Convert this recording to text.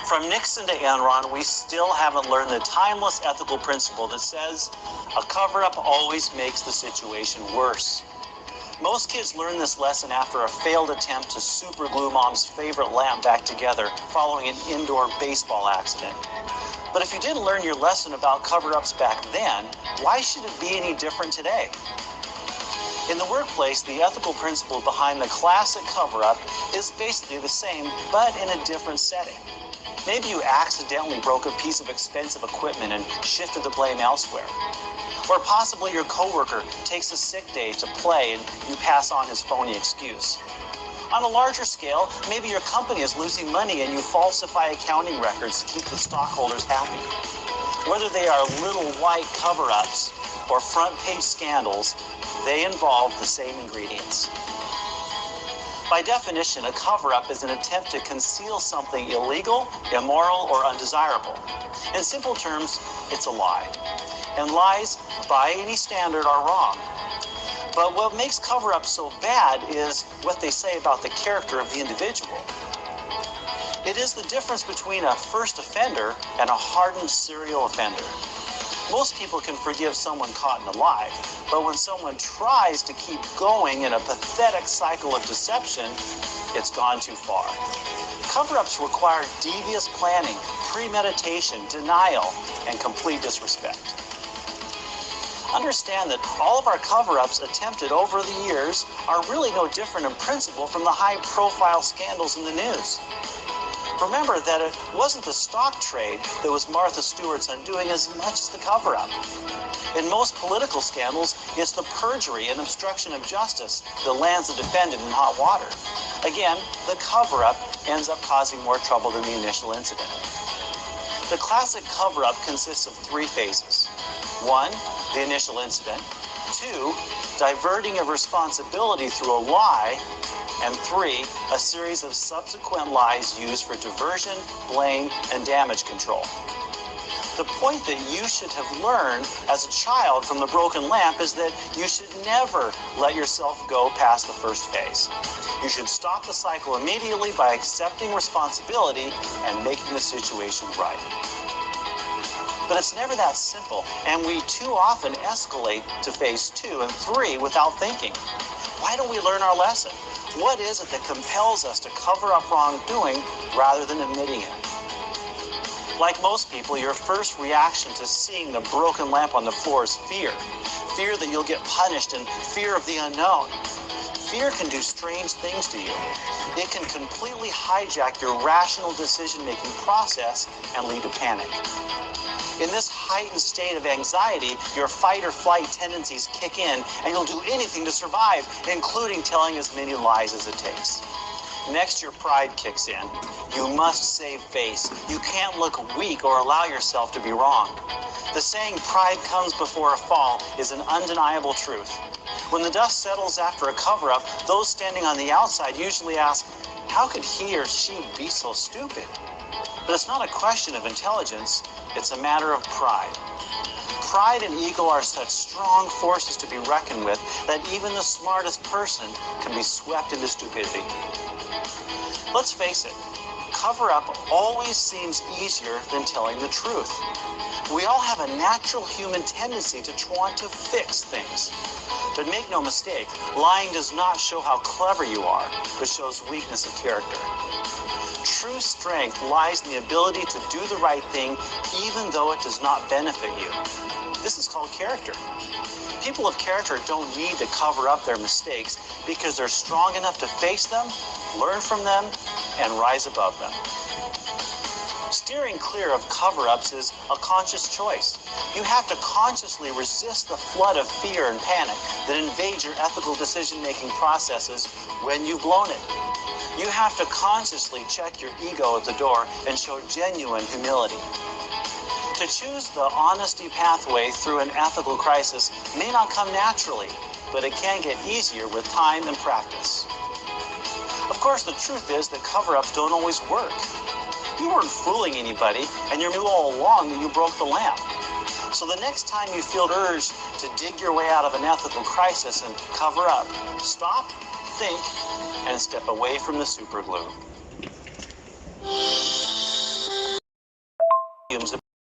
From Nixon to Enron, we still haven't learned the timeless ethical principle that says a cover-up always makes the situation worse. Most kids learn this lesson after a failed attempt to superglue mom's favorite lamp back together following an indoor baseball accident. But if you didn't learn your lesson about cover-ups back then, why should it be any different today? In the workplace, the ethical principle behind the classic cover-up is basically the same, but in a different setting. Maybe you accidentally broke a piece of expensive equipment and shifted the blame elsewhere. Or possibly your coworker takes a sick day to play and you pass on his phony excuse. On a larger scale, maybe your company is losing money and you falsify accounting records to keep the stockholders happy. Whether they are little white cover-ups or front-page scandals, they involve the same ingredients. By definition, a cover-up is an attempt to conceal something illegal, immoral, or undesirable. In simple terms, it's a lie. And lies, by any standard, are wrong. But what makes cover-up so bad is what they say about the character of the individual. It is the difference between a first offender and a hardened serial offender. Most people can forgive someone caught in a lie, but when someone tries to keep going in a pathetic cycle of deception, it's gone too far. Cover-ups require devious planning, premeditation, denial, and complete disrespect. Understand that all of our cover-ups attempted over the years are really no different in principle from the high-profile scandals in the news. Remember that it wasn't the stock trade that was Martha Stewart's undoing as much as the cover-up. In most political scandals, it's the perjury and obstruction of justice that lands the defendant in hot water. Again, the cover-up ends up causing more trouble than the initial incident. The classic cover-up consists of three phases. 1, the initial incident. 2, diverting of responsibility through a lie. And 3, a series of subsequent lies used for diversion, blame, and damage control. The point that you should have learned as a child from the broken lamp is that you should never let yourself go past the first phase. You should stop the cycle immediately by accepting responsibility and making the situation right. But it's never that simple, and we too often escalate to phase 2 and 3 without thinking. Why don't we learn our lesson? What is it that compels us to cover up wrongdoing rather than admitting it? Like most people, your first reaction to seeing the broken lamp on the floor is fear. Fear that you'll get punished and fear of the unknown. Fear can do strange things to you. It can completely hijack your rational decision-making process and lead to panic. In this heightened state of anxiety, your fight or flight tendencies kick in, and you'll do anything to survive, including telling as many lies as it takes. Next, your pride kicks in. You must save face. You can't look weak or allow yourself to be wrong. The saying, "pride comes before a fall," is an undeniable truth. When the dust settles after a cover-up, those standing on the outside usually ask, how could he or she be so stupid? But it's not a question of intelligence, it's a matter of pride. Pride and ego are such strong forces to be reckoned with that even the smartest person can be swept into stupidity. Let's face it, cover-up always seems easier than telling the truth. We all have a natural human tendency to want to fix things. But make no mistake, lying does not show how clever you are, but shows weakness of character. True strength lies in the ability to do the right thing even though it does not benefit you. This is called character. People of character don't need to cover up their mistakes because they're strong enough to face them, learn from them, and rise above them. Steering clear of cover-ups is a conscious choice. You have to consciously resist the flood of fear and panic that invade your ethical decision-making processes when you've blown it. You have to consciously check your ego at the door and show genuine humility. To choose the honesty pathway through an ethical crisis may not come naturally, but it can get easier with time and practice. Of course, the truth is that cover-ups don't always work. You weren't fooling anybody, and you knew all along that you broke the lamp. So the next time you feel urged to dig your way out of an ethical crisis and cover up, stop, think, and step away from the superglue.